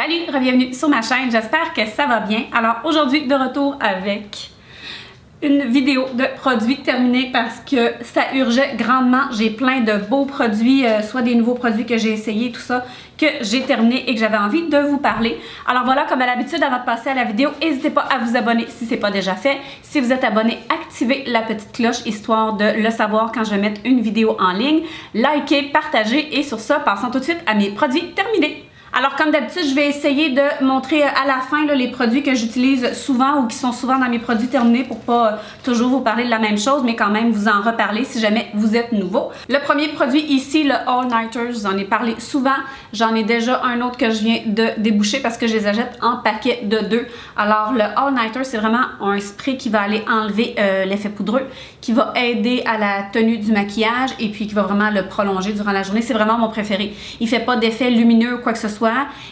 Salut, bienvenue sur ma chaîne, j'espère que ça va bien. Alors aujourd'hui, de retour avec une vidéo de produits terminés parce que ça urgeait grandement. J'ai plein de beaux produits, soit des nouveaux produits que j'ai essayés, tout ça, que j'ai terminé et que j'avais envie de vous parler. Alors voilà, comme à l'habitude, avant de passer à la vidéo, n'hésitez pas à vous abonner si ce n'est pas déjà fait. Si vous êtes abonné, activez la petite cloche histoire de le savoir quand je vais mettre une vidéo en ligne. Likez, partagez et sur ça, passons tout de suite à mes produits terminés. Alors comme d'habitude, je vais essayer de montrer à la fin là, les produits que j'utilise souvent ou qui sont souvent dans mes produits terminés pour pas toujours vous parler de la même chose, mais quand même vous en reparler si jamais vous êtes nouveau. Le premier produit ici, le All Nighter, je vous en ai parlé souvent. J'en ai déjà un autre que je viens de déboucher parce que je les achète en paquet de 2. Alors le All Nighter, c'est vraiment un spray qui va aller enlever l'effet poudreux, qui va aider à la tenue du maquillage et puis qui va vraiment le prolonger durant la journée. C'est vraiment mon préféré. Il fait pas d'effet lumineux ou quoi que ce soit.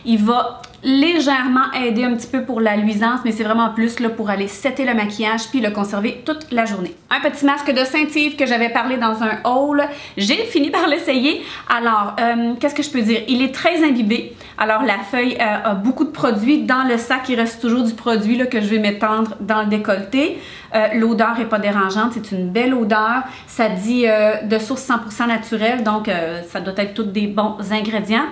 Il va légèrement aider un petit peu pour la luisance, mais c'est vraiment plus là, pour aller setter le maquillage puis le conserver toute la journée. Un petit masque de Saint-Yves que j'avais parlé dans un haul. J'ai fini par l'essayer. Alors, qu'est-ce que je peux dire? Il est très imbibé. Alors, la feuille a beaucoup de produits. Dans le sac, il reste toujours du produit là, que je vais m'étendre dans le décolleté. L'odeur n'est pas dérangeante. C'est une belle odeur. Ça dit de source 100% naturelle, donc ça doit être tous des bons ingrédients.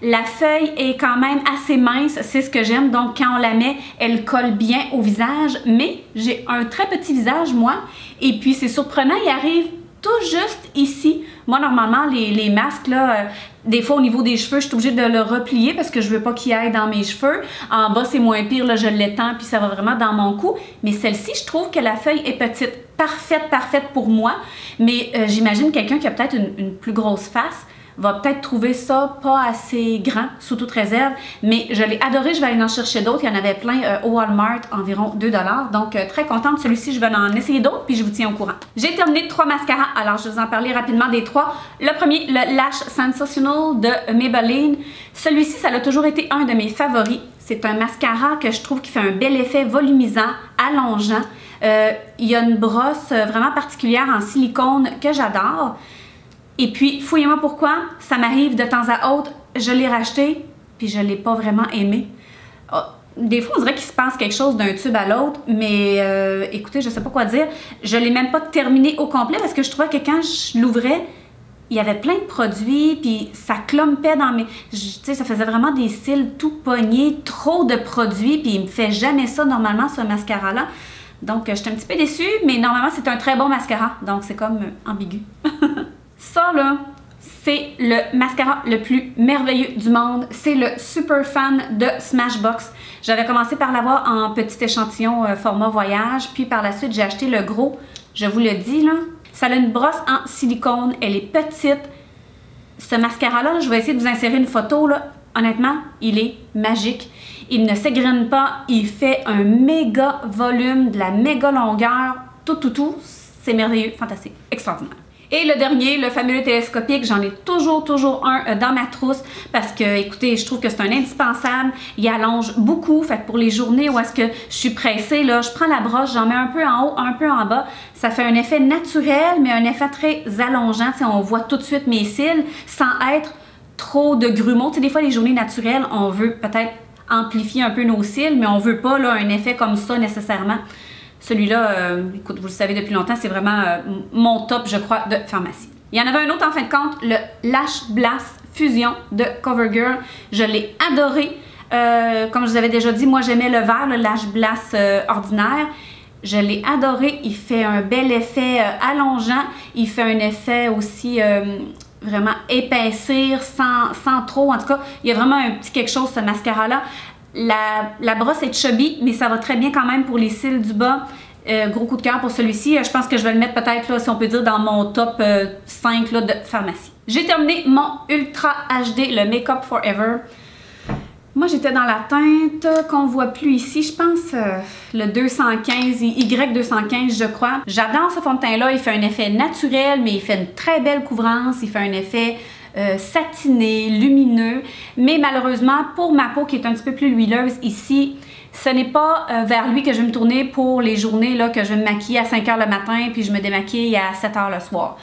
La feuille est quand même assez mince, c'est ce que j'aime, donc quand on la met, elle colle bien au visage, mais j'ai un très petit visage, moi, et puis c'est surprenant, il arrive tout juste ici. Moi, normalement, les masques, là, des fois au niveau des cheveux, je suis obligée de le replier parce que je veux pas qu'il aille dans mes cheveux. En bas, c'est moins pire, là, je l'étends, puis ça va vraiment dans mon cou. Mais celle-ci, je trouve que la feuille est petite, parfaite pour moi, mais j'imagine quelqu'un qui a peut-être une plus grosse face va peut-être trouver ça pas assez grand, sous toute réserve, mais je l'ai adoré, je vais aller en chercher d'autres, il y en avait plein au Walmart, environ 2 $, donc très contente, celui-ci je vais en essayer d'autres, puis je vous tiens au courant. J'ai terminé 3 mascaras, alors je vais vous en parler rapidement des 3. Le premier, le Lash Sensational de Maybelline, celui-ci, ça a toujours été un de mes favoris. C'est un mascara que je trouve qui fait un bel effet volumisant, allongeant. Il y a une brosse vraiment particulière en silicone que j'adore. Et puis, fouillez-moi pourquoi, ça m'arrive de temps à autre, je l'ai racheté, puis je ne l'ai pas vraiment aimé. Oh, des fois, on dirait qu'il se passe quelque chose d'un tube à l'autre, mais écoutez, je ne sais pas quoi dire. Je ne l'ai même pas terminé au complet parce que je trouvais que quand je l'ouvrais, il y avait plein de produits, puis ça clompait dans mes... Tu sais, ça faisait vraiment des cils tout pognés, trop de produits, puis il me fait jamais ça normalement, ce mascara-là. Donc, j'étais un petit peu déçue, mais normalement, c'est un très bon mascara, donc c'est comme ambigu. Ça, là, c'est le mascara le plus merveilleux du monde. C'est le Super Fan de Smashbox. J'avais commencé par l'avoir en petit échantillon format voyage, puis par la suite, j'ai acheté le gros. Je vous le dis, là. Ça a une brosse en silicone. Elle est petite. Ce mascara-là, je vais essayer de vous insérer une photo, là. Honnêtement, il est magique. Il ne s'égrène pas. Il fait un méga volume, de la méga longueur. Tout. C'est merveilleux, fantastique, extraordinaire. Et le dernier, le fameux télescopique, j'en ai toujours un dans ma trousse parce que, écoutez, je trouve que c'est un indispensable. Il allonge beaucoup, fait que pour les journées où est-ce que je suis pressée, là, je prends la brosse, j'en mets un peu en haut, un peu en bas. Ça fait un effet naturel, mais un effet très allongeant. T'sais, on voit tout de suite mes cils sans être trop de grumeaux. T'sais, des fois, les journées naturelles, on veut peut-être amplifier un peu nos cils, mais on veut pas là, un effet comme ça nécessairement. Celui-là, écoute, vous le savez depuis longtemps, c'est vraiment mon top, je crois, de pharmacie. Il y en avait un autre en fin de compte, le Lash Blast Fusion de CoverGirl. Je l'ai adoré. Comme je vous avais déjà dit, moi j'aimais le vert, le Lash Blast ordinaire. Je l'ai adoré. Il fait un bel effet allongeant. Il fait un effet aussi vraiment épaissir sans trop. En tout cas, il y a vraiment un petit quelque chose, ce mascara-là. La brosse est chubby, mais ça va très bien quand même pour les cils du bas. Gros coup de cœur pour celui-ci. Je pense que je vais le mettre peut-être, là, si on peut dire, dans mon top 5 là, de pharmacie. J'ai terminé mon Ultra HD, le Make Up Forever. Moi, j'étais dans la teinte qu'on voit plus ici. Je pense le 215, Y215, je crois. J'adore ce fond de teint-là. Il fait un effet naturel, mais il fait une très belle couvrance. Il fait un effet satiné, lumineux, mais malheureusement pour ma peau qui est un petit peu plus huileuse ici, ce n'est pas vers lui que je vais me tourner pour les journées là, que je vais me maquiller à 5 h le matin puis je me démaquille à 7 h le soir.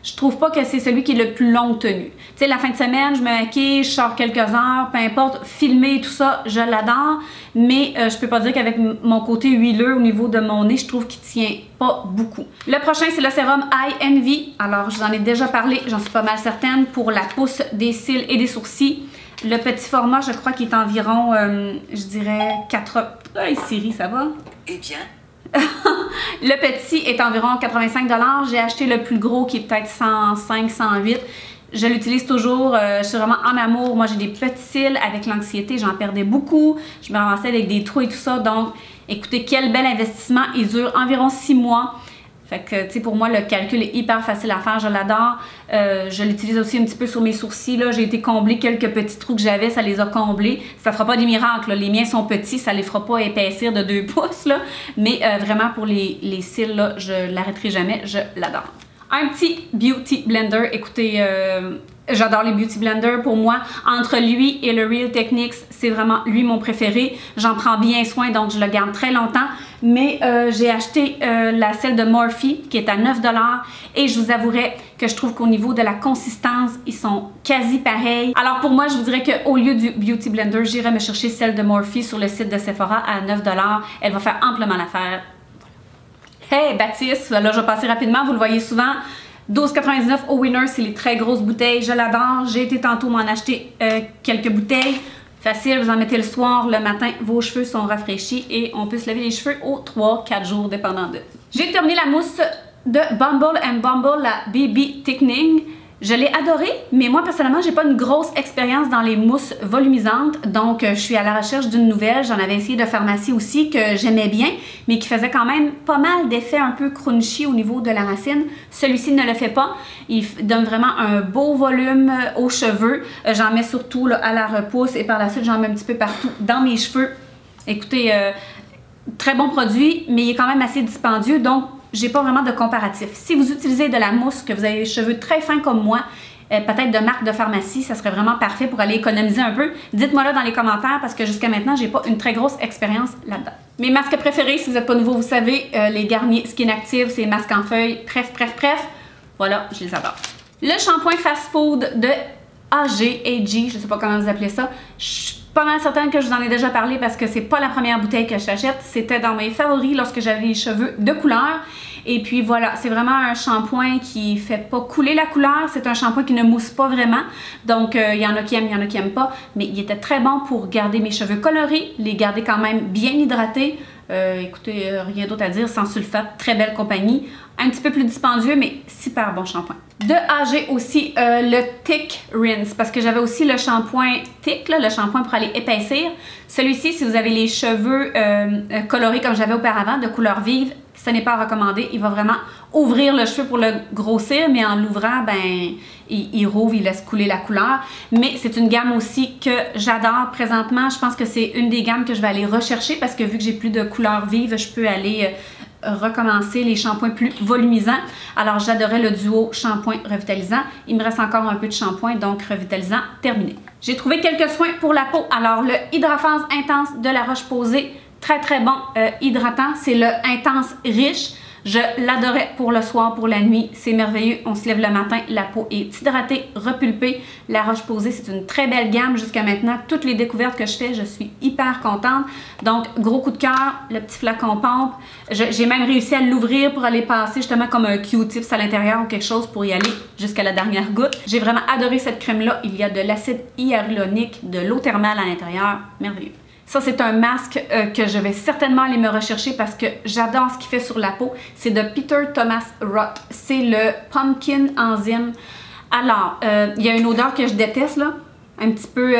je trouve pas que c'est celui qui est le plus longue tenue. Tu sais, la fin de semaine, je me maquille, je sors quelques heures, peu importe, filmer tout ça, je l'adore, mais je peux pas dire qu'avec mon côté huileux au niveau de mon nez, je trouve qu'il tient pas beaucoup. Le prochain, c'est le sérum Eye Envy. Alors, je vous en ai déjà parlé, j'en suis pas mal certaine, pour la pousse des cils et des sourcils. Le petit format, je crois qu'il est environ, je dirais, 4... Hey Siri, ça va? Eh bien... Le petit est environ 85 $. J'ai acheté le plus gros qui est peut-être 105, 108. Je l'utilise toujours, je suis vraiment en amour. Moi, j'ai des petits cils avec l'anxiété, j'en perdais beaucoup. Je me ramassais avec des trous et tout ça. Donc, écoutez, quel bel investissement. Il dure environ 6 mois. Fait que, tu sais, pour moi, le calcul est hyper facile à faire. Je l'adore. Je l'utilise aussi un petit peu sur mes sourcils. Là, j'ai été combler quelques petits trous que j'avais. Ça les a comblés. Ça fera pas des miracles, là. Les miens sont petits. Ça les fera pas épaissir de 2 pouces, là. Mais vraiment, pour les cils, là, je l'arrêterai jamais. Je l'adore. Un petit Beauty Blender. Écoutez, j'adore les Beauty Blenders. Pour moi, entre lui et le Real Techniques, c'est vraiment lui mon préféré. J'en prends bien soin, donc je le garde très longtemps. Mais j'ai acheté celle de Morphe qui est à 9 $. Et je vous avouerai que je trouve qu'au niveau de la consistance, ils sont quasi pareils. Alors pour moi, je vous dirais qu'au lieu du Beauty Blender, j'irai me chercher celle de Morphe sur le site de Sephora à 9 $. Elle va faire amplement l'affaire. Hey Baptiste, là je vais passer rapidement, vous le voyez souvent. 12,99 au Winner, c'est les très grosses bouteilles, je l'adore. J'ai été tantôt m'en acheter quelques bouteilles. Facile, vous en mettez le soir, le matin, vos cheveux sont rafraîchis et on peut se laver les cheveux aux 3-4 jours, dépendant de. J'ai terminé la mousse de Bumble & Bumble, la BB Thickening. Je l'ai adorée, mais moi personnellement, j'ai pas une grosse expérience dans les mousses volumisantes, donc je suis à la recherche d'une nouvelle. J'en avais essayé de pharmacie aussi que j'aimais bien, mais qui faisait quand même pas mal d'effets un peu crunchy au niveau de la racine. Celui-ci ne le fait pas. Il donne vraiment un beau volume aux cheveux. J'en mets surtout là, à la repousse et par la suite, j'en mets un petit peu partout dans mes cheveux. Écoutez, très bon produit, mais il est quand même assez dispendieux, donc j'ai pas vraiment de comparatif. Si vous utilisez de la mousse, que vous avez les cheveux très fins comme moi, peut-être de marque de pharmacie, ça serait vraiment parfait pour aller économiser un peu. Dites-moi là dans les commentaires parce que jusqu'à maintenant, j'ai pas une très grosse expérience là-dedans. Mes masques préférés, si vous n'êtes pas nouveau, vous savez, les Garnier Skin Active, c'est masques en feuilles, bref. Voilà, je les adore. Le shampoing fast food de AG, je sais pas comment vous appelez ça. Je suis pas mal certaine que je vous en ai déjà parlé parce que c'est pas la première bouteille que j'achète. C'était dans mes favoris lorsque j'avais les cheveux de couleur. Et puis voilà, c'est vraiment un shampoing qui fait pas couler la couleur. C'est un shampoing qui ne mousse pas vraiment. Donc il y en a qui aiment, il y en a qui aiment pas. Mais il était très bon pour garder mes cheveux colorés, les garder quand même bien hydratés. Écoutez, rien d'autre à dire, sans sulfate, très belle compagnie. Un petit peu plus dispendieux, mais super bon shampoing. De AG aussi, le Thick Rinse, parce que j'avais aussi le shampoing Thick, là, le shampoing pour aller épaissir. Celui-ci, si vous avez les cheveux colorés comme j'avais auparavant, de couleur vive, ce n'est pas recommandé. Il va vraiment ouvrir le cheveu pour le grossir, mais en l'ouvrant, ben, il rouvre, il laisse couler la couleur. Mais c'est une gamme aussi que j'adore présentement. Je pense que c'est une des gammes que je vais aller rechercher parce que vu que j'ai plus de couleur vive, je peux aller recommencer les shampoings plus volumisants. Alors j'adorais le duo shampoing revitalisant. Il me reste encore un peu de shampoing, donc revitalisant terminé. J'ai trouvé quelques soins pour la peau. Alors le Hydraphase Intense de La Roche-Posay, très bon hydratant. C'est le Intense Riche. Je l'adorais pour le soir, pour la nuit. C'est merveilleux. On se lève le matin, la peau est hydratée, repulpée. La Roche-Posay, c'est une très belle gamme jusqu'à maintenant. Toutes les découvertes que je fais, je suis hyper contente. Donc, gros coup de cœur, le petit flacon pompe. J'ai même réussi à l'ouvrir pour aller passer justement comme un Q-tips à l'intérieur ou quelque chose pour y aller jusqu'à la dernière goutte. J'ai vraiment adoré cette crème-là. Il y a de l'acide hyaluronique, de l'eau thermale à l'intérieur. Merveilleux. Ça, c'est un masque que je vais certainement aller me rechercher parce que j'adore ce qu'il fait sur la peau. C'est de Peter Thomas Roth. C'est le Pumpkin Enzyme. Alors, il y a une odeur que je déteste, là. Un petit peu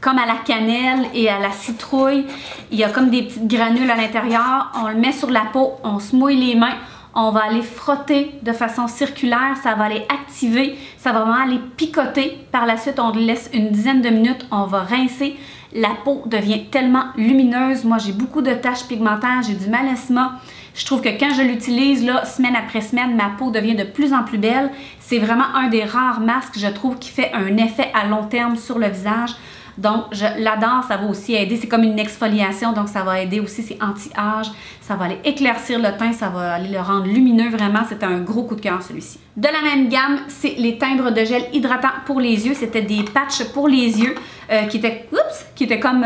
comme à la cannelle et à la citrouille. Il y a comme des petites granules à l'intérieur. On le met sur la peau, on se mouille les mains. On va aller frotter de façon circulaire, ça va aller activer, ça va vraiment aller picoter. Par la suite, on le laisse une dizaine de minutes, on va rincer. La peau devient tellement lumineuse. Moi, j'ai beaucoup de taches pigmentaires, j'ai du melasma. Je trouve que quand je l'utilise, là, semaine après semaine, ma peau devient de plus en plus belle. C'est vraiment un des rares masques, je trouve, qui fait un effet à long terme sur le visage. Donc, je l'adore. Ça va aussi aider. C'est comme une exfoliation, donc ça va aider aussi. C'est anti-âge. Ça va aller éclaircir le teint. Ça va aller le rendre lumineux. Vraiment, c'était un gros coup de cœur, celui-ci. De la même gamme, c'est les timbres de gel hydratant pour les yeux. C'était des patchs pour les yeux qui étaient comme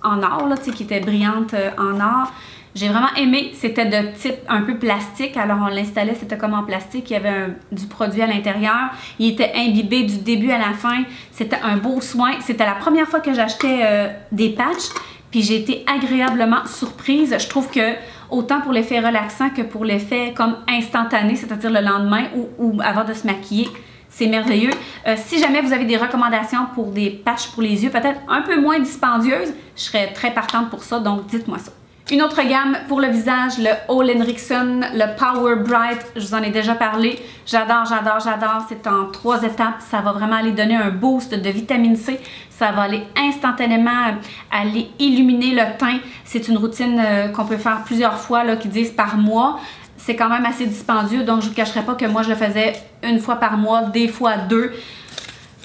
en or, là, qui étaient brillantes en or. J'ai vraiment aimé, c'était de type un peu plastique, alors on l'installait, c'était comme en plastique, il y avait du produit à l'intérieur, il était imbibé du début à la fin, c'était un beau soin, c'était la première fois que j'achetais des patchs, puis j'ai été agréablement surprise. Je trouve que autant pour l'effet relaxant que pour l'effet comme instantané, c'est-à-dire le lendemain ou avant de se maquiller, c'est merveilleux. Si jamais vous avez des recommandations pour des patchs pour les yeux, peut-être un peu moins dispendieuses, je serais très partante pour ça, donc dites-moi ça. Une autre gamme pour le visage, le Ole Henriksen, le Power Bright, je vous en ai déjà parlé. J'adore, j'adore, j'adore. C'est en 3 étapes. Ça va vraiment aller donner un boost de vitamine C. Ça va aller instantanément aller illuminer le teint. C'est une routine qu'on peut faire plusieurs fois, là, qui disent par mois. C'est quand même assez dispendieux, donc je ne vous cacherai pas que moi, je le faisais une fois par mois, des fois 2.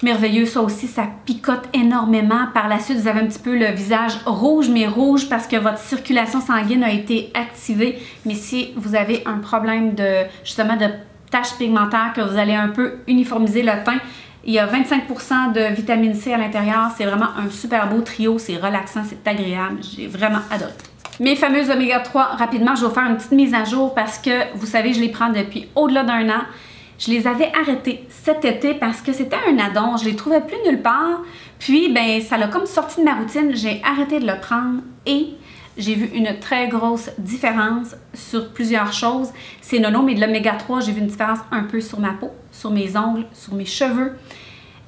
Merveilleux, ça aussi, ça picote énormément. Par la suite, vous avez un petit peu le visage rouge, mais rouge parce que votre circulation sanguine a été activée. Mais si vous avez un problème de, justement, de taches pigmentaires, que vous allez un peu uniformiser le teint, il y a 25% de vitamine C à l'intérieur. C'est vraiment un super beau trio. C'est relaxant, c'est agréable. J'ai vraiment adoré. Mes fameuses oméga 3, rapidement, je vais vous faire une petite mise à jour parce que, vous savez, je les prends depuis au-delà d'1 an. Je les avais arrêtés cet été parce que c'était un addon. Je les trouvais plus nulle part. Puis, ben, ça l'a comme sorti de ma routine. J'ai arrêté de le prendre et j'ai vu une très grosse différence sur plusieurs choses. C'est nono, mais de l'oméga 3, j'ai vu une différence un peu sur ma peau, sur mes ongles, sur mes cheveux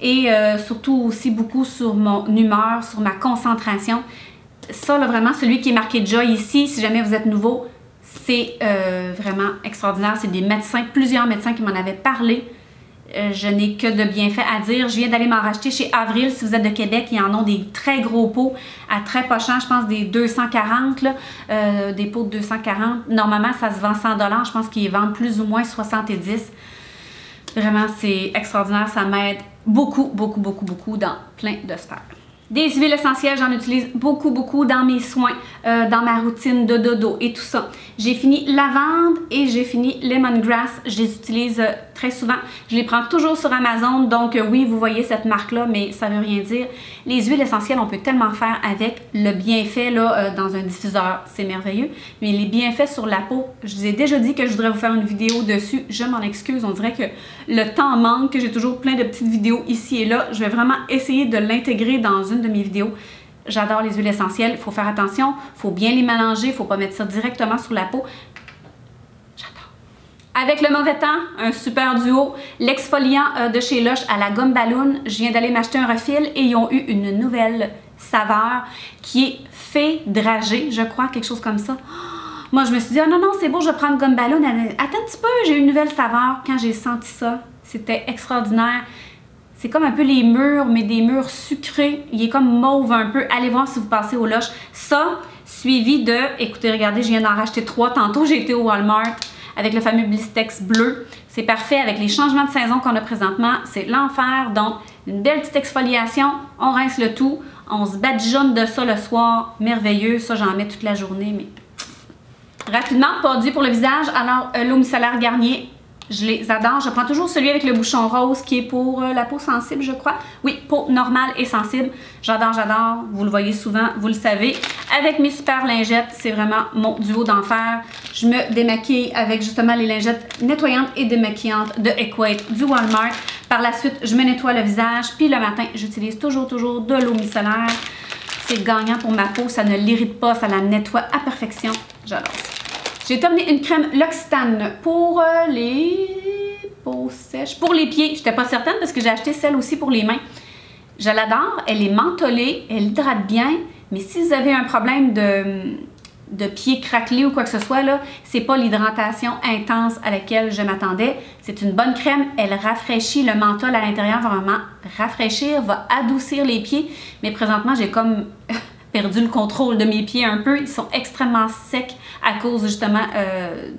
et surtout aussi beaucoup sur mon humeur, sur ma concentration. Ça, là, vraiment, celui qui est marqué Joy ici, si jamais vous êtes nouveau, c'est vraiment extraordinaire. C'est des médecins, plusieurs médecins qui m'en avaient parlé. Je n'ai que de bienfaits à dire. Je viens d'aller m'en racheter chez Avril. Si vous êtes de Québec, ils en ont des très gros pots à très pas cher. Je pense des 240, là, des pots de 240. Normalement, ça se vend 100 $. Je pense qu'ils vendent plus ou moins 70. Vraiment, c'est extraordinaire. Ça m'aide beaucoup, beaucoup, beaucoup, beaucoup dans plein de sphères. Des huiles essentielles, j'en utilise beaucoup, beaucoup dans mes soins, dans ma routine de dodo et tout ça. J'ai fini lavande et j'ai fini lemongrass. Je les utilise très souvent. Je les prends toujours sur Amazon, donc oui, vous voyez cette marque-là, mais ça ne veut rien dire. Les huiles essentielles, on peut tellement faire avec le bienfait là, dans un diffuseur. C'est merveilleux. Mais les bienfaits sur la peau, je vous ai déjà dit que je voudrais vous faire une vidéo dessus. Je m'en excuse, on dirait que le temps manque, que j'ai toujours plein de petites vidéos ici et là. Je vais vraiment essayer de l'intégrer dans une de mes vidéos. J'adore les huiles essentielles. Il faut faire attention. Il faut bien les mélanger. Il ne faut pas mettre ça directement sur la peau. J'adore. Avec le mauvais temps, un super duo. L'exfoliant de chez Lush à la gomme ballon. Je viens d'aller m'acheter un refil et ils ont eu une nouvelle saveur qui est fée dragée, je crois, quelque chose comme ça. Moi, je me suis dit, ah non, non, c'est beau, je vais prendre gomme ballon. Attends un petit peu, j'ai une nouvelle saveur. Quand j'ai senti ça, c'était extraordinaire. C'est comme un peu les mûres, mais des mûres sucrées. Il est comme mauve un peu. Allez voir si vous passez au Lush. Ça, suivi de... Écoutez, regardez, je viens d'en racheter 3 tantôt. J'ai été au Walmart avec le fameux Blistex bleu. C'est parfait avec les changements de saison qu'on a présentement. C'est l'enfer. Donc, une belle petite exfoliation. On rince le tout. On se badigeonne de ça le soir. Merveilleux. Ça, j'en mets toute la journée. Mais rapidement, produit pour le visage. Alors, l'eau micellaire Garnier. Je les adore. Je prends toujours celui avec le bouchon rose qui est pour la peau sensible, je crois. Oui, peau normale et sensible. J'adore, j'adore. Vous le voyez souvent, vous le savez. Avec mes super lingettes, c'est vraiment mon duo d'enfer. Je me démaquille avec justement les lingettes nettoyantes et démaquillantes de Equate du Walmart. Par la suite, je me nettoie le visage. Puis le matin, j'utilise toujours de l'eau micellaire. C'est gagnant pour ma peau. Ça ne l'irrite pas. Ça la nettoie à perfection. J'adore ça. J'ai terminé une crème L'Occitane pour les peaux sèches. Pour les pieds, je n'étais pas certaine parce que j'ai acheté celle aussi pour les mains. Je l'adore, elle est mentholée, elle hydrate bien, mais si vous avez un problème de pieds craquelés ou quoi que ce soit, là, c'est pas l'hydratation intense à laquelle je m'attendais. C'est une bonne crème, elle rafraîchit le menthol à l'intérieur, va vraiment rafraîchir, va adoucir les pieds, mais présentement, j'ai comme perdu le contrôle de mes pieds un peu. Ils sont extrêmement secs à cause justement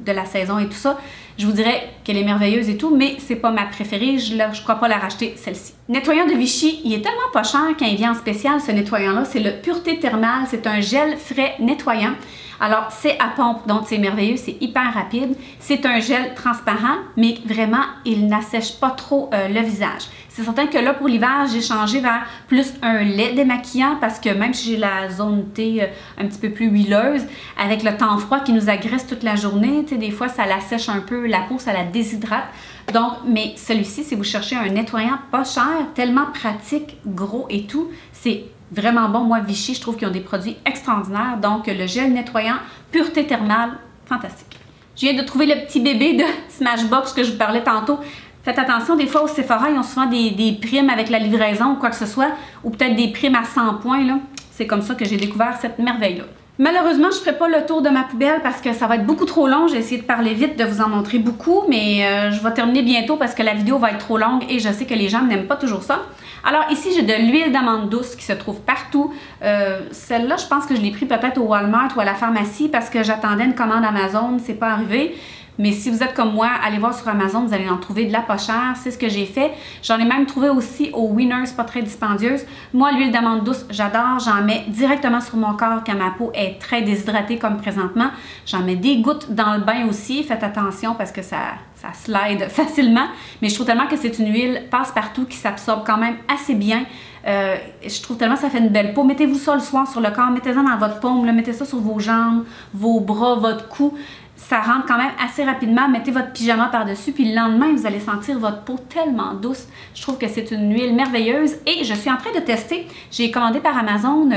de la saison et tout ça. Je vous dirais qu'elle est merveilleuse et tout, mais c'est pas ma préférée. Je crois pas la racheter, celle-ci. Nettoyant de Vichy, il est tellement pas cher quand il vient en spécial, ce nettoyant-là. C'est le Pureté Thermale. C'est un gel frais nettoyant. Alors, c'est à pompe, donc c'est merveilleux, c'est hyper rapide. C'est un gel transparent, mais vraiment, il n'assèche pas trop le visage. C'est certain que là, pour l'hiver, j'ai changé vers plus un lait démaquillant parce que même si j'ai la zone T un petit peu plus huileuse, avec le temps froid qui nous agresse toute la journée, tu sais, des fois, ça l'assèche un peu la peau, ça la déshydrate. Donc, mais celui-ci, si vous cherchez un nettoyant pas cher, tellement pratique, gros et tout, c'est vraiment bon. Moi, Vichy, je trouve qu'ils ont des produits extraordinaires. Donc, le gel nettoyant Pureté Thermale, fantastique. Je viens de trouver le petit bébé de Smashbox que je vous parlais tantôt. Faites attention, des fois au Sephora, ils ont souvent des primes avec la livraison ou quoi que ce soit, ou peut-être des primes à 100 points. C'est comme ça que j'ai découvert cette merveille-là. Malheureusement, je ne ferai pas le tour de ma poubelle parce que ça va être beaucoup trop long. J'ai essayé de parler vite, de vous en montrer beaucoup, mais je vais terminer bientôt parce que la vidéo va être trop longue et je sais que les gens n'aiment pas toujours ça. Alors ici, j'ai de l'huile d'amande douce qui se trouve partout. Celle-là, je pense que je l'ai pris peut-être au Walmart ou à la pharmacie parce que j'attendais une commande Amazon, c'est pas arrivé. Mais si vous êtes comme moi, allez voir sur Amazon, vous allez en trouver de la pas chère. C'est ce que j'ai fait. J'en ai même trouvé aussi au Winners, pas très dispendieuse. Moi, l'huile d'amande douce, j'adore. J'en mets directement sur mon corps quand ma peau est très déshydratée comme présentement. J'en mets des gouttes dans le bain aussi. Faites attention parce que ça slide facilement. Mais je trouve tellement que c'est une huile passe-partout qui s'absorbe quand même assez bien. Je trouve tellement que ça fait une belle peau. Mettez-vous ça le soir sur le corps. Mettez-en dans votre paume. Là. Mettez ça sur vos jambes, vos bras, votre cou. Ça rentre quand même assez rapidement. Mettez votre pyjama par-dessus, puis le lendemain, vous allez sentir votre peau tellement douce. Je trouve que c'est une huile merveilleuse. Et je suis en train de tester. J'ai commandé par Amazon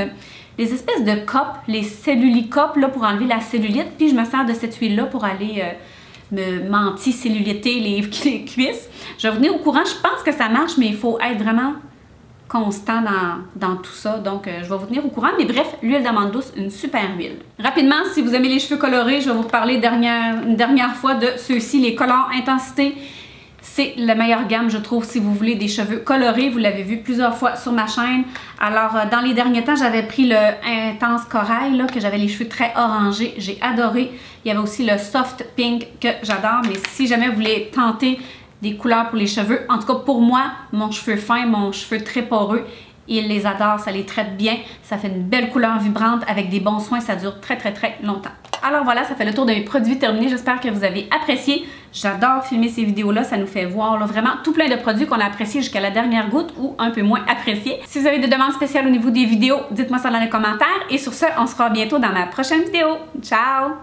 les espèces de copes, les cellulicopes là, pour enlever la cellulite. Puis je me sers de cette huile-là pour aller m'anti-celluliter les cuisses. Je vais vous tenir au courant. Je pense que ça marche, mais il faut être vraiment constant dans tout ça. Donc, je vais vous tenir au courant. Mais bref, l'huile d'amande douce, une super huile. Rapidement, si vous aimez les cheveux colorés, je vais vous reparler une dernière fois de ceux-ci, les Color Intensité. C'est la meilleure gamme, je trouve, si vous voulez des cheveux colorés. Vous l'avez vu plusieurs fois sur ma chaîne. Alors, dans les derniers temps, j'avais pris le Intense Corail, là, que j'avais les cheveux très orangés. J'ai adoré. Il y avait aussi le Soft Pink que j'adore. Mais si jamais vous voulez tenter des couleurs pour les cheveux, en tout cas pour moi, mon cheveu fin, mon cheveu très poreux, il les adore, ça les traite bien. Ça fait une belle couleur vibrante avec des bons soins. Ça dure très, très, très longtemps. Alors voilà, ça fait le tour de mes produits terminés. J'espère que vous avez apprécié. J'adore filmer ces vidéos-là. Ça nous fait voir là, vraiment tout plein de produits qu'on a appréciés jusqu'à la dernière goutte ou un peu moins appréciés. Si vous avez des demandes spéciales au niveau des vidéos, dites-moi ça dans les commentaires. Et sur ce, on se revoit bientôt dans ma prochaine vidéo. Ciao!